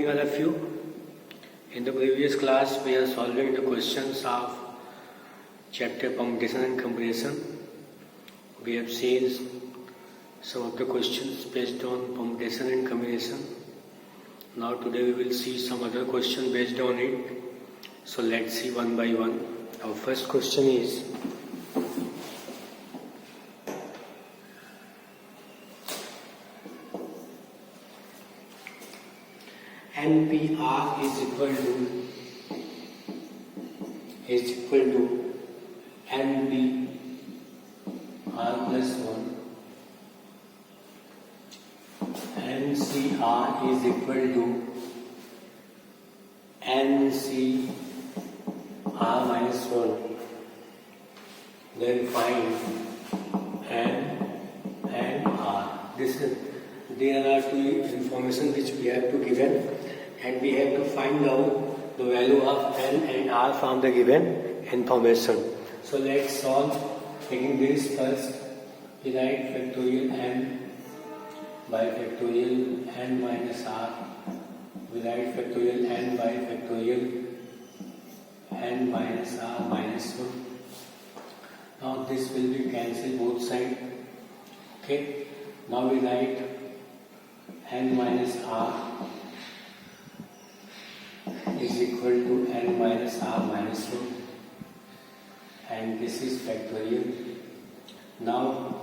evening all of you. In the previous class we are solving the questions of chapter permutation and comparison. We have seen some of the questions based on permutation and combination. Now today we will see some other question based on it. So let's see one by one. Our first question is NPR is equal to NBR plus 1. NCR is equal to NCR minus 1. Then find N and R. There are two information which we have to given, and we have to find out the value of N and R from the given information. So let's solve. Taking this first, we write factorial N by factorial N minus R. We write factorial N by factorial N minus R minus 1. Now this will be cancelled both sides. Okay. Now we write N minus R is equal to N minus R minus 1, and this is factorial. Now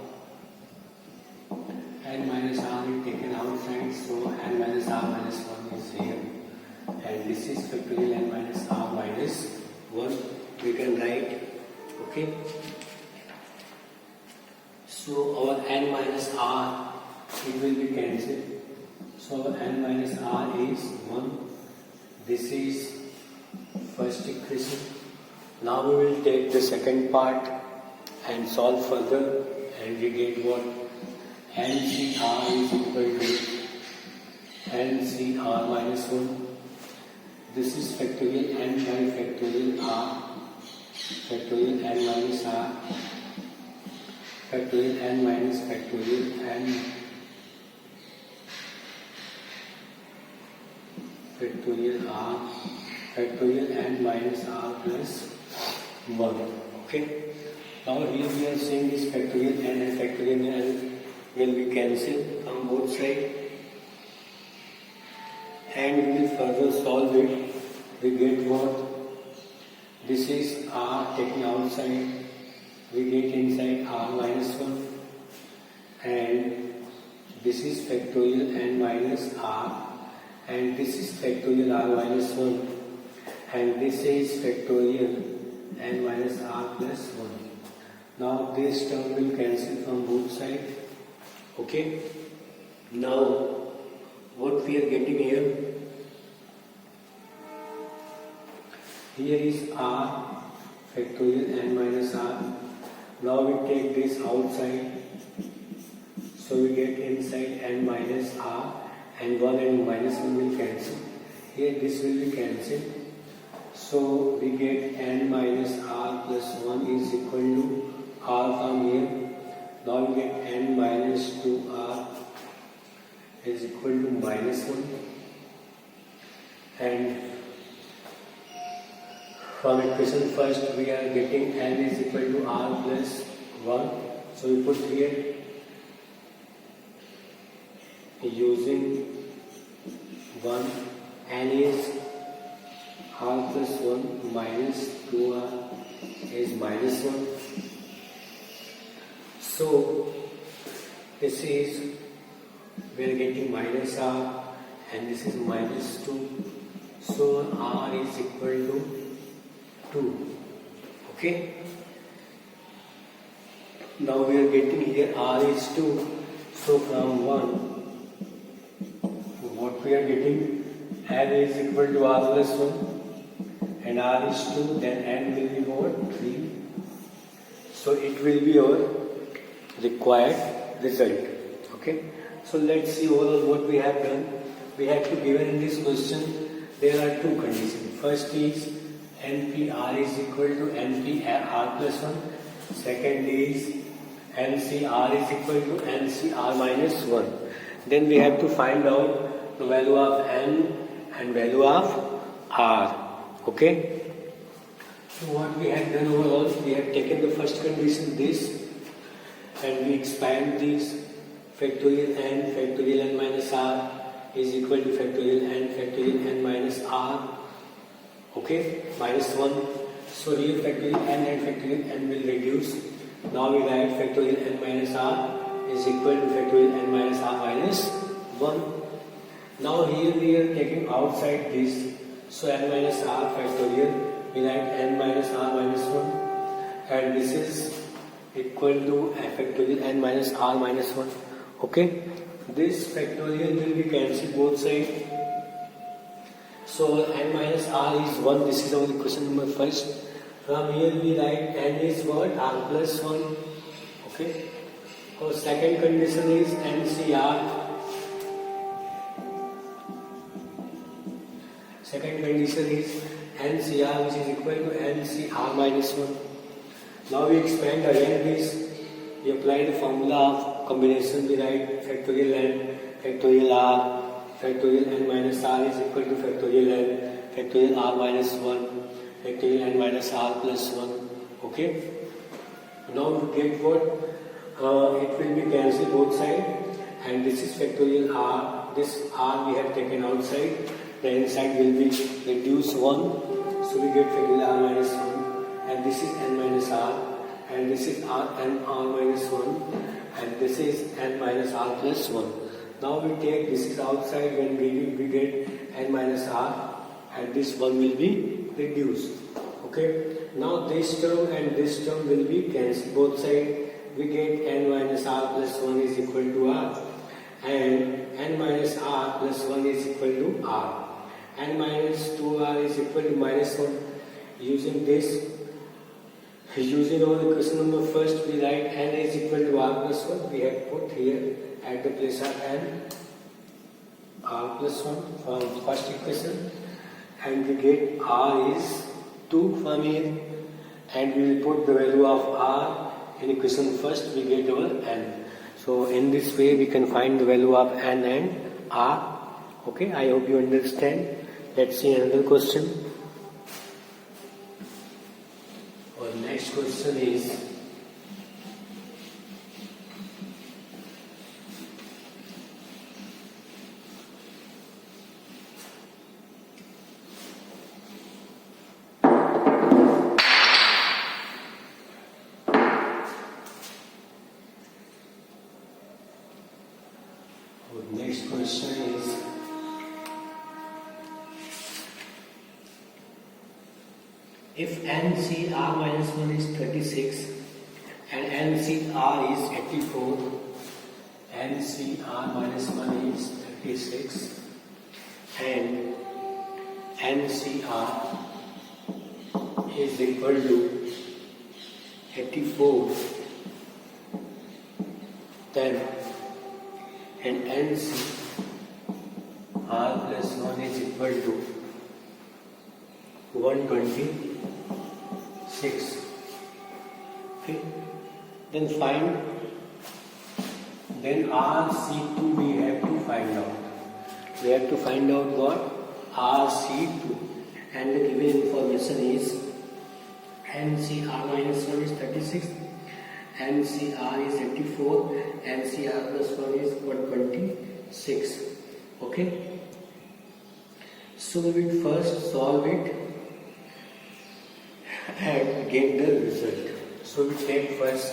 N minus R is taken outside, so N minus R minus 1 is here, and this is factorial N minus R minus 1. We can write, okay. So our N minus R, it will be cancelled. So our N minus R is 1. This is first equation. Now we will take the second part and solve further, and we get what? NCR is equal to NCR minus 1. This is factorial N by factorial R, factorial N minus R, factorial N minus factorial N, factorial R, factorial N minus R plus 1. Okay. Now here we are saying this factorial N and factorial N will be cancelled from both sides, and we will further solve it. We get what? This is R taken outside. We get inside R minus 1, and this is factorial N minus R, and this is factorial R minus 1, and this is factorial N minus R plus 1. Now this term will cancel from both sides. Okay. Now what we are getting here? Here is R factorial N minus R. Now we take this outside, so we get inside N minus R, and 1 and minus 1 will cancel. Here this will be cancelled, so we get N minus R plus 1 is equal to R from here. Now we get N minus 2R is equal to minus 1, and from equation first we are getting N is equal to R plus 1. So we put here using 1, N is R plus 1 minus 2R is minus 1. So this is, we are getting minus R, and this is minus 2. So R is equal to 2. Okay. Now we are getting here R is 2. So from 1, what we are getting? N is equal to R plus 1, and R is 2. Then N will be what? 3. So it will be our required result. Okay. So let's see overall what we have done. We have to given in this question there are two conditions. First is NPR is equal to NPR plus 1. Second is NCR is equal to NCR minus 1. Then we have to find out the value of N and value of r. Okay. So what we have done overall, we have taken the first condition this, and we expand this factorial n minus r is equal to factorial n minus r. Okay, minus 1. So here factorial n and factorial n will reduce. Now we write factorial n minus r is equal to factorial n minus r minus 1. Now here we are taking outside this. So n minus r factorial, we write n minus r minus 1, and this is equal to factorial n minus r minus 1. Okay, this factorial will be cancelled both sides. So n minus r is 1. This is our equation number first. From here we write n is what? R plus 1. Okay. Our second condition is NCR. Second condition is NCR, which is equal to NCR minus 1. Now we expand again this. We apply the formula of combination. We write factorial n, factorial r, factorial n minus r is equal to factorial n, factorial r minus 1, factorial n minus r plus 1. Okay. Now we get what? It will be cancelled both sides, and this is factorial r. This r we have taken outside. The inside will be reduced 1. So we get factorial r minus 1, and this is n minus r, and this is n r minus 1, and this is n minus r plus 1. Now we take this is outside, when we get n minus r, and this 1 will be reduced. Okay. Now this term and this term will be cancelled both sides. We get n minus r plus 1 is equal to r, and n minus r plus 1 is equal to r. N minus 2r is equal to minus 1. Using this, using our equation number first, we write n is equal to r plus 1. We have put here at the place of n r plus 1 from first equation, and we get r is 2 from here, and we will put the value of r in equation first. We get our n. So in this way we can find the value of n and r. Okay, I hope you understand. Let's see another question. Our next question is, if NCR minus 1 is 36 and NCR is 84, NCR minus 1 is 36 and NCR is equal to 84, then and NCR plus 1 is equal to 126. Okay, then find, then RC2 we have to find out. We have to find out what? RC2, and the given information is NCR minus 1 is 36, NCR is 84, NCR plus 1 is 126. Okay, so we will first solve it and get the result. So we take first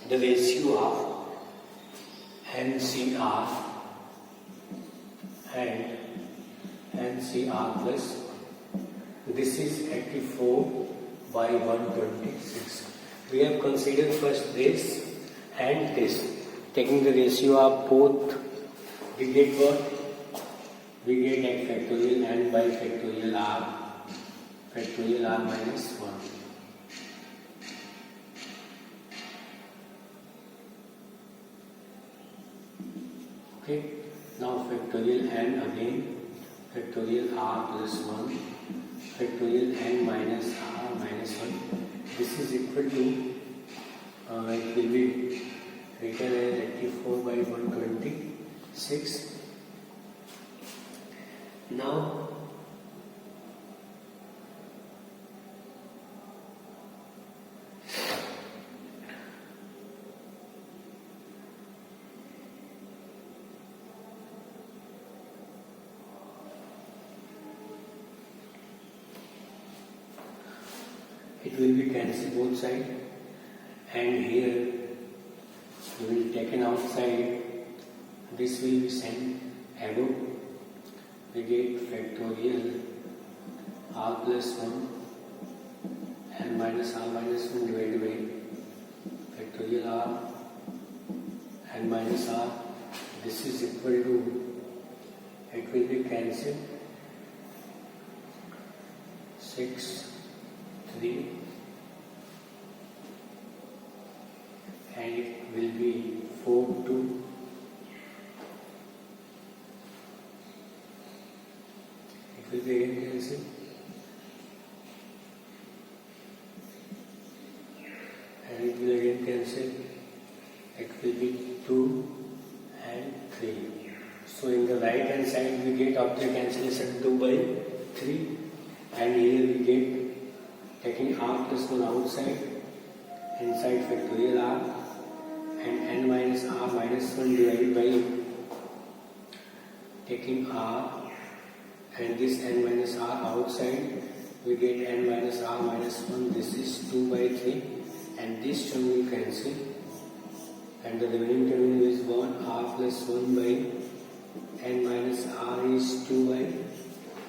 the ratio of NCR and NCR plus, this is 84 by 126. We have considered first this and this. Taking the ratio of both, we get what? We get x factorial n by factorial r minus 1. Okay, now factorial n again, factorial r plus 1, factorial n minus r minus 1. This is equal to, it will be written as 84 by 126. Now it will be cancelled both sides, and here we will take an outside. This will be sent above. We get factorial r plus 1 and minus r minus 1 divided by factorial r and minus r. This is equal to, it will be cancelled, 6, 3, and it will be 4, 2. It will be again cancelled, and it will again cancel. It will be 2 and 3. So in the right hand side we get after cancellation 2 by 3, and here we get taking r plus 1 outside, inside factorial r, and n minus r minus 1 divided by taking r and this n minus r outside, we get n minus r minus 1. This is 2 by 3, and this term will cancel, and the remaining term is 1 r plus 1 by n minus r is 2 by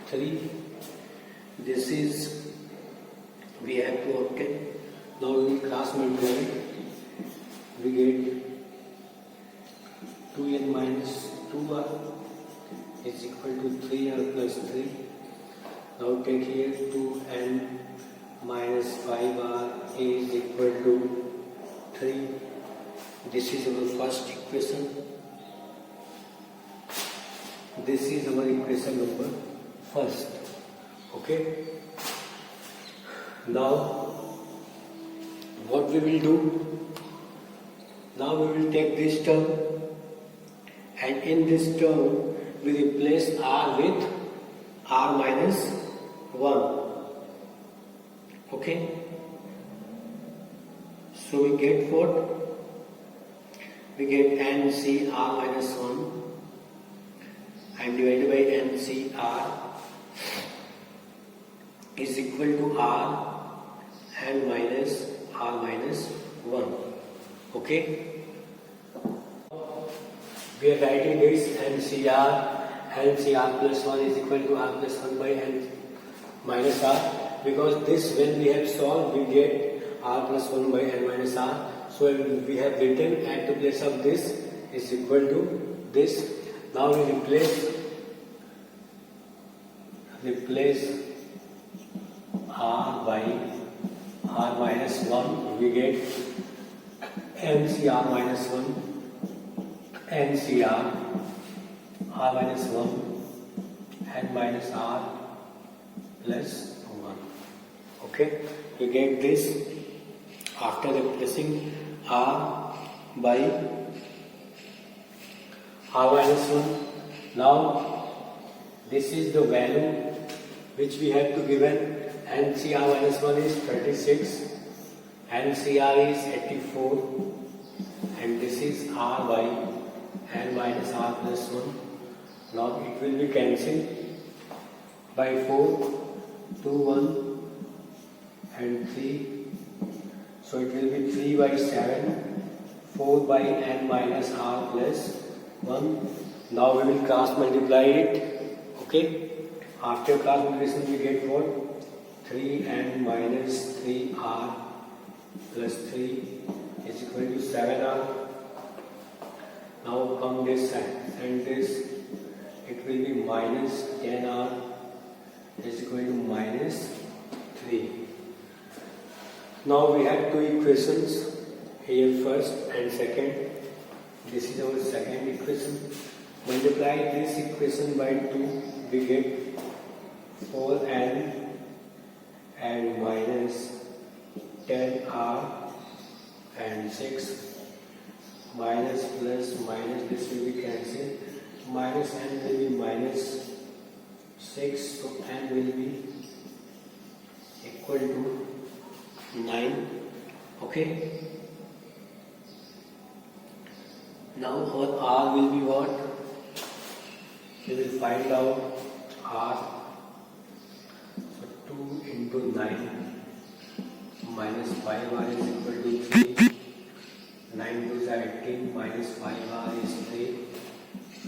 3. This is we have to obtain. Now we will cross multiply. We get 2n minus 2r is equal to 3r plus 3. Now take here 2n minus 5r is equal to 3. This is our first equation. This is our equation number first. Okay. Now what we will do? Now we will take this term, and in this term we replace r with r minus 1. Okay. So we get what? We get NCr minus 1 and divided by NCr is equal to r and minus r minus 1. Okay. We are writing this NCr plus 1 is equal to r plus 1 by n minus r, because this when we have solved we get r plus 1 by n minus r. So we have written at the place of this is equal to this. Now we replace r by r minus 1. We get NCr minus 1, NCr r minus 1 and minus r plus 1. Okay, we get this after replacing r by r minus 1. Now this is the value which we have to given. NCr minus 1 is 36, NCr is 84, and this is r by n minus r plus 1. Now it will be cancelled by 4, 2, 1 and 3. So it will be 3 by 7, 4 by n minus r plus 1. Now we will cross multiply it. Okay. After cross multiplication we get what? 3n minus 3r plus 3 is equal to 7r. Now come this side, and this it will be minus 10r is equal to minus 3. Now we have two equations here, first and second. This is our second equation. Multiply this equation by 2, we get 4n and minus 10r and 6 plus minus, this will be cancelled, minus n will be minus 6, so n will be equal to 9. Okay. Now our r will be what? We will find out r. So 2 into 9 minus 5r is equal to 3. 9 2s are 18 minus 5r is 3.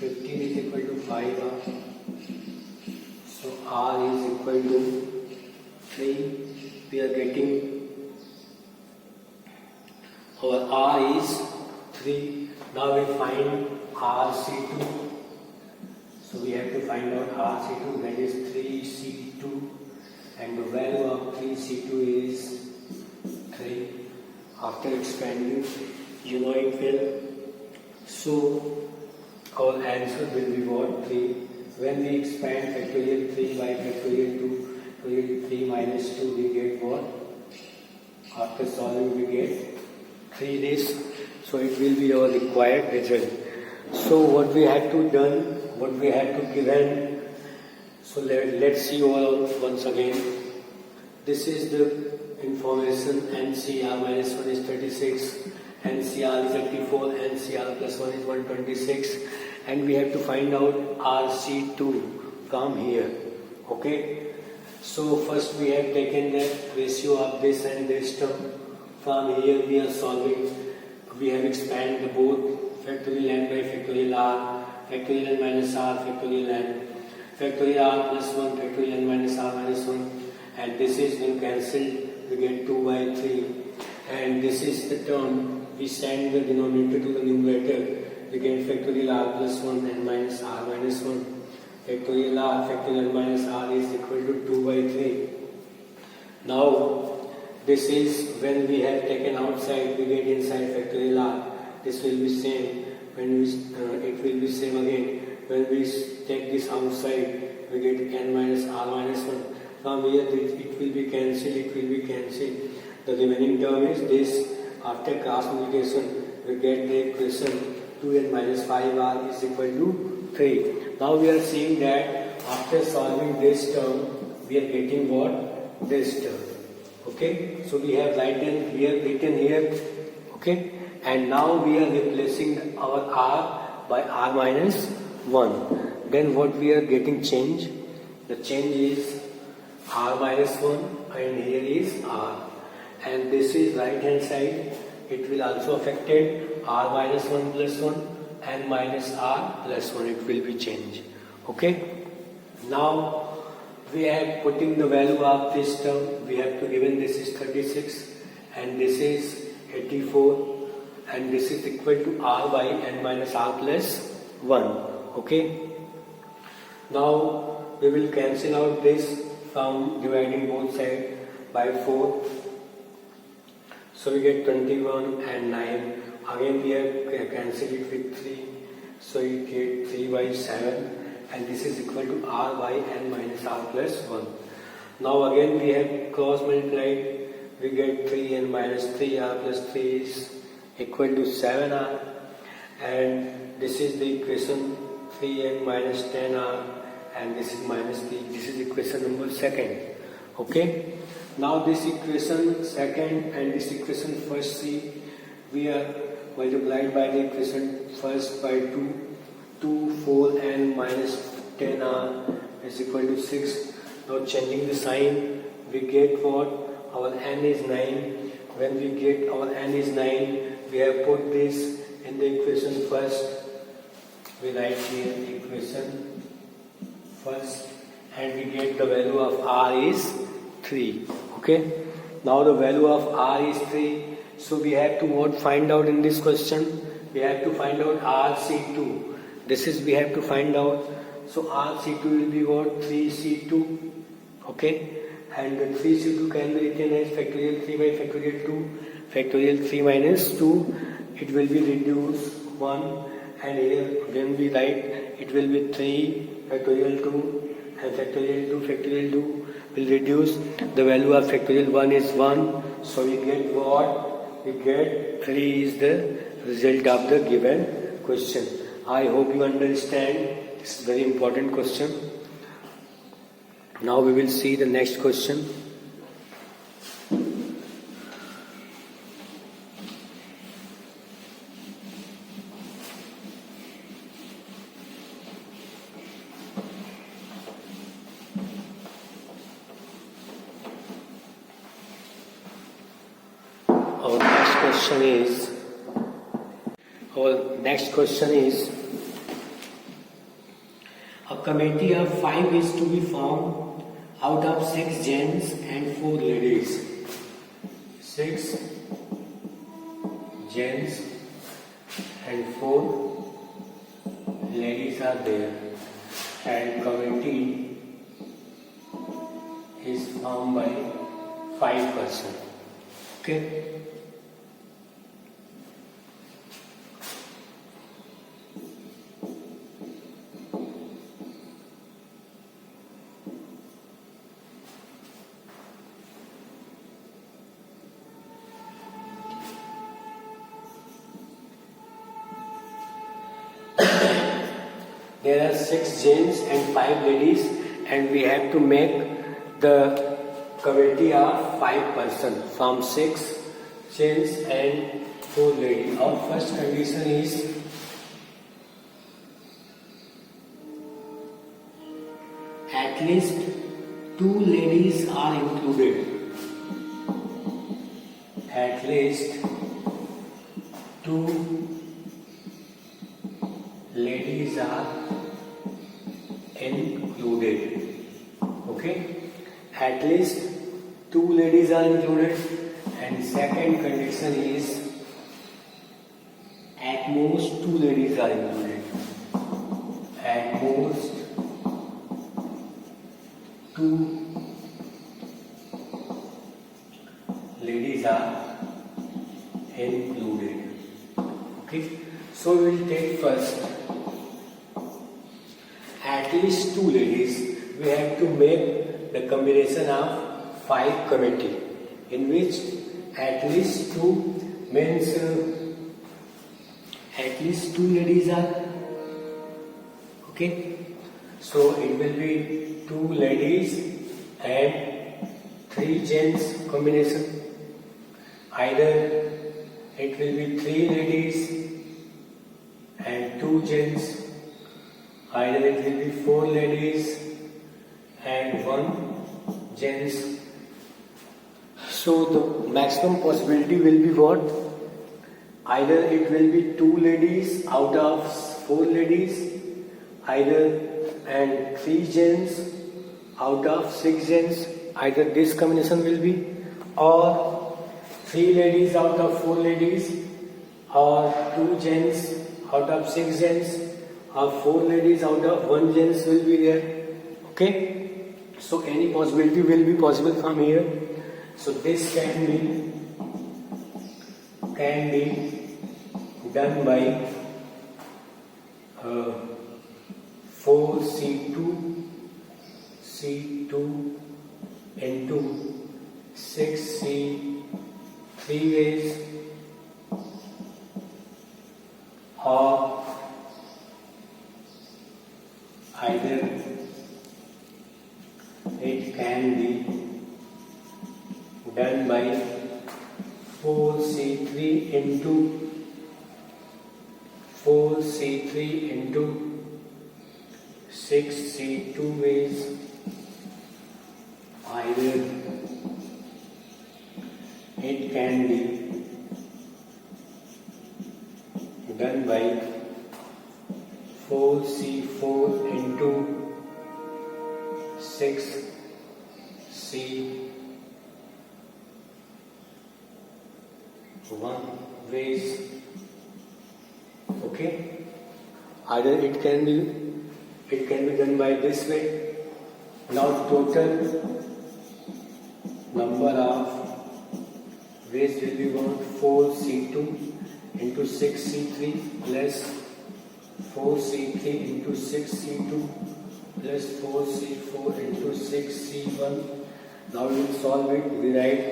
15 is equal to 5r. So r is equal to 3. We are getting our r is 3. Now we find rc2. So we have to find out rc2, that is 3c2, and the value of 3c2 is 3. After expanding, you know it well. So our answer will be what? 3. When we expand factorial 3 by factorial 2, factorial 3 minus 2, we get what? After solving, we get 3 this. So it will be our required result. So what we had to done, what we had to given. So let's see all once again. This is the information. NCR minus 1 is 36, NCR is 84, NCR plus 1 is 126, and we have to find out RC2 from here. Okay. So first we have taken the ratio of this and this term. From here we are solving. We have expanded both factorial n by factorial r, factorial n minus r, factorial n, factorial r plus 1, factorial n minus r minus 1, and this is when cancelled, we get 2 by 3, and this is the term, we send the denominator to the numerator, we get factorial r plus 1 and minus r minus 1, factorial r, factorial n minus r is equal to 2 by 3. Now, this is when we have taken outside, we get inside factorial r. This will be same. When we it will be same again. When we take this outside, we get n minus r minus 1. From here, it will be cancelled. It will be cancelled. The remaining term is this. After cross multiplication, we get the equation 2n minus 5r is equal to 3. Now we are seeing that after solving this term, we are getting what? This term. Okay, so we have written here, okay, and now we are replacing our r by r minus 1. Then what we are getting change? The change is r minus 1 and here is r, and this is right hand side. It will also affected r minus 1 plus 1 and minus r plus 1. It will be changed. Okay, now we are putting the value of this term. We have to given this is 36 and this is 84 and this is equal to r by n minus r plus 1. Okay. Now we will cancel out this from dividing both sides by 4. So we get 21 and 9. Again we have cancelled it with 3. So you get 3 by 7. And this is equal to r by n minus r plus 1. Now again we have cross multiplied, we get 3n minus 3r plus 3 is equal to 7r, and this is the equation 3n minus 10r, and this is minus 3. This is equation number 2nd. Okay. Now this equation 2nd and this equation first, see, we are multiplied by the equation first by 2. 4n minus 10r is equal to 6. Now changing the sign, we get what? Our n is 9. When we get our n is 9, we have put this in the equation first. We write here equation first and we get the value of r is 3. Okay. Now the value of r is 3. So we have to what? Find out in this question. We have to find out rc2. This is we have to find out. So rc2 will be what? 3c2. Okay. And the 3c2 can be written as factorial 3 by factorial 2. Factorial 3 minus 2. It will be reduced 1. And here when we write, it will be 3 factorial 2 and factorial 2 will reduce. The value of factorial 1 is 1. So we get what? We get 3 is the result of the given question. I hope you understand. It's a very important question. Now we will see the next question. Our next question is, a committee of 5 is to be formed out of 6 gents and 4 ladies. 6 gents and 4 ladies are there, and committee is formed by 5 persons. Okay. There are 6 gents and 5 ladies, and we have to make the committee of 5 persons from 6 gents and 4 ladies. Our first condition is at least 2 ladies are included. At least 2 ladies are included. Okay? At least 2 ladies are included. And second condition is at most 2 ladies are included. At most 2 ladies are included. Okay? So we will take first at least 2 ladies. We have to make the combination of 5 committee, in which at least 2 means at least 2 ladies are. Okay. So it will be 2 ladies and 3 gents combination. Either it will be 3 ladies and 2 gents. Either it will be 4 ladies and 1 gents. So the maximum possibility will be what? Either it will be 2 ladies out of 4 ladies, either and 3 gents out of 6 gents. Either this combination will be, or 3 ladies out of 4 ladies, or 2 gents out of 6 gents, or 4 ladies out of 1 gents will be there. Okay? So any possibility will be possible from here. So this can be done by 4C2 into 6C 3 ways, or either it can be done by 4C3 into 6C2 ways. Either it can be done by 4C4 into 6C1 ways. Okay? Either it can be done by this way. Now total number of ways will be 4C2 into 6C3 plus 4C3 into 6C2 plus 4C4 into 6C1. Now we will solve it. We write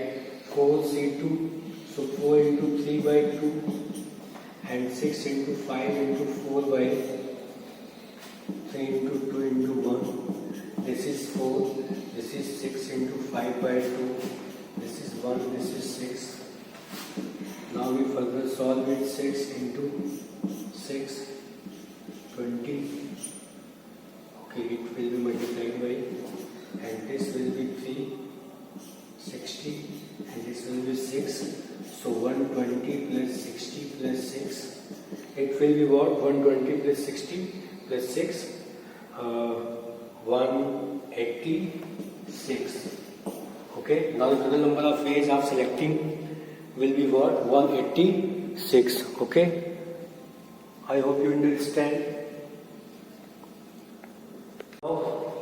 4C2, so 4 into 3 by 2, and 6 into 5 into 4 by 3 into 2 into 1. This this is 4, this is 6 into 5 by 2, this is 1, this is 6. Now we further solve it. 6 into 6, 20. Okay, it will be multiplied by, and this will be 3, 60, and this will be 6. So 120 plus 60 plus 6. It will be what? 120 plus 60 plus 6. 186. Okay, now the total number of ways of selecting will be what? 186. Okay, I hope you understand. Now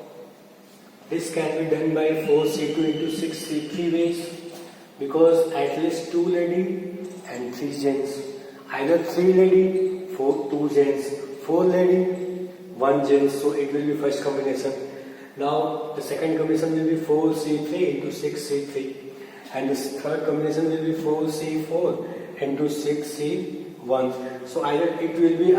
this can be done by 4C2 into 6C, 3 ways, because at least 2 lady and 3 gents. Either 3 lady, 2 gents, 4 lady, 1 gent. So it will be first combination. Now the second combination will be 4C3 into 6C3, and the third combination will be 4C4 into 6C1. So either it will be.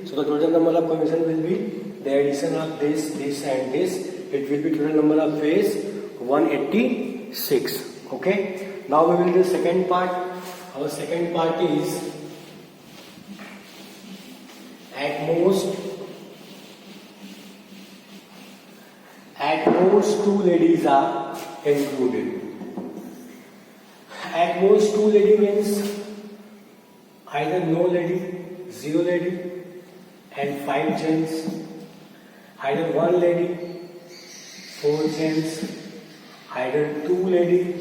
So the total number of combination will be the addition of this and this. It will be total number of ways 186. Okay. Now we will do the second part. Our second part is at most 2 ladies are included. At most 2 lady means either no lady, 0 lady, and 5 gents. Either 1 lady, 4 gents. Either 2 lady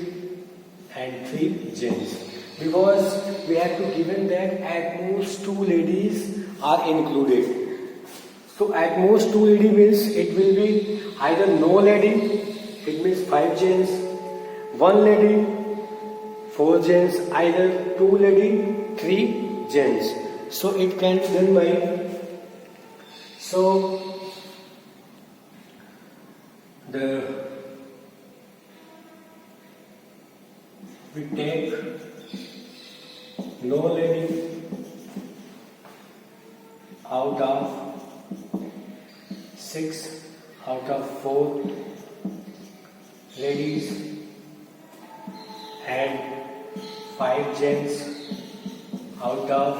and 3 gents. Because we have to given that at most 2 ladies are included. So at most 2 lady means it will be either no lady, it means 5 gents, 1 lady, 4 gents, either 2 lady, 3 gents. So it can be done by, so we take no lady out of 6 out of 4 ladies and 5 gents out of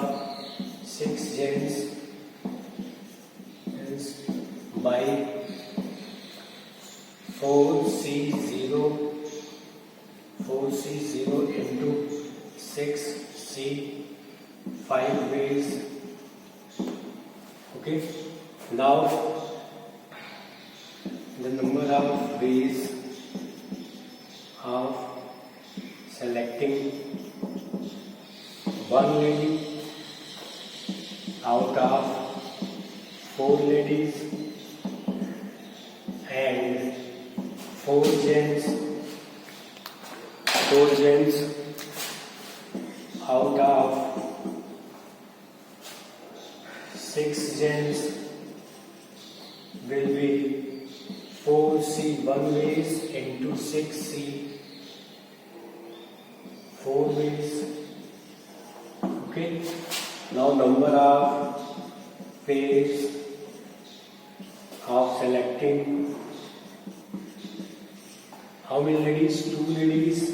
6 gents, by 4C0 into 6C 5 ways. Okay, now the number of ways of selecting 1 lady out of 4 ladies and 4 gents out of 6 gents will be 4C1 ways into 6C4 ways. Okay. Now number of ways of selecting how many ladies? 2 ladies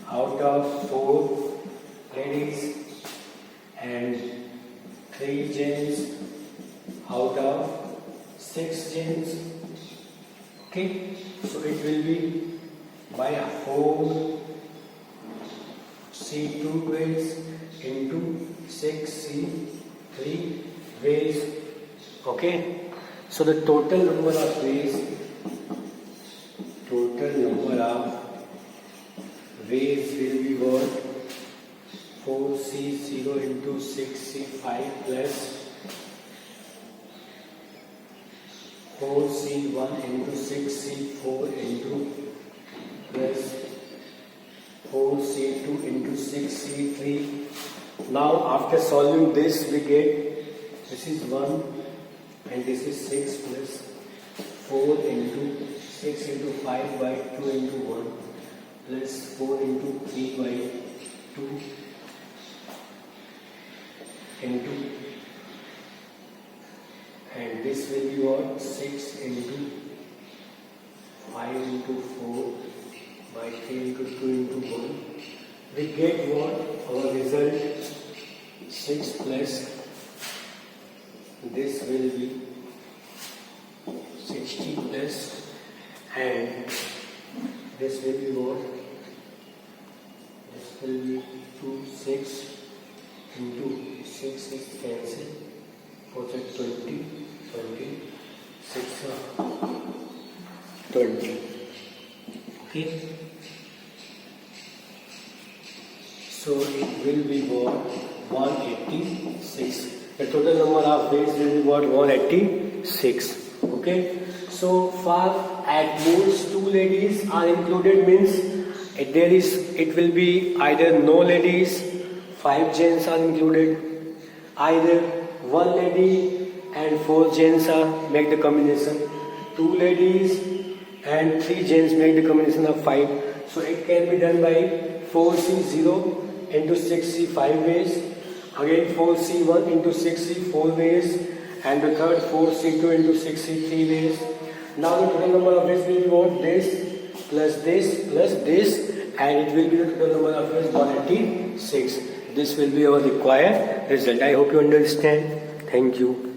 out of 4 ladies and 3 gents out of 6 gents. Okay, so it will be by 4C2 ways into 6C3 ways. Okay, so the total number of ways will be what? 4C0 into 6C5 plus 4C1 into 6C4 into plus 4C2 into 6C3. Now after solving this we get, this is 1 and this is 6 plus 4 into 6 into 5 by 2 into 1 plus 4 into 3 by 2 into, and this this will be what? 6 into 5 into 4 by 3 into 2 into 1. We get what? Our result 6 plus this will be 60 plus, and this will be what? This will be 2, 6 into 6 is cancelled. 4 is 20, 20, 6 are 20. Okay. So it will be what? 186. The total number of ways will be what? 186. Okay. So far at most 2 ladies are included, means it will be either no ladies, 5 gents are included, either 1 lady and 4 gents are make the combination, 2 ladies and 3 gents make the combination of 5. So it can be done by 4C0 into 6C 5 ways, again 4C1 into 6C 4 ways, and the third 4C2 into 6C 3 ways. Now the total number of ways will be what? This plus this plus this, and it will be the total number of ways 186. This will be our required result. I hope you understand. Thank you.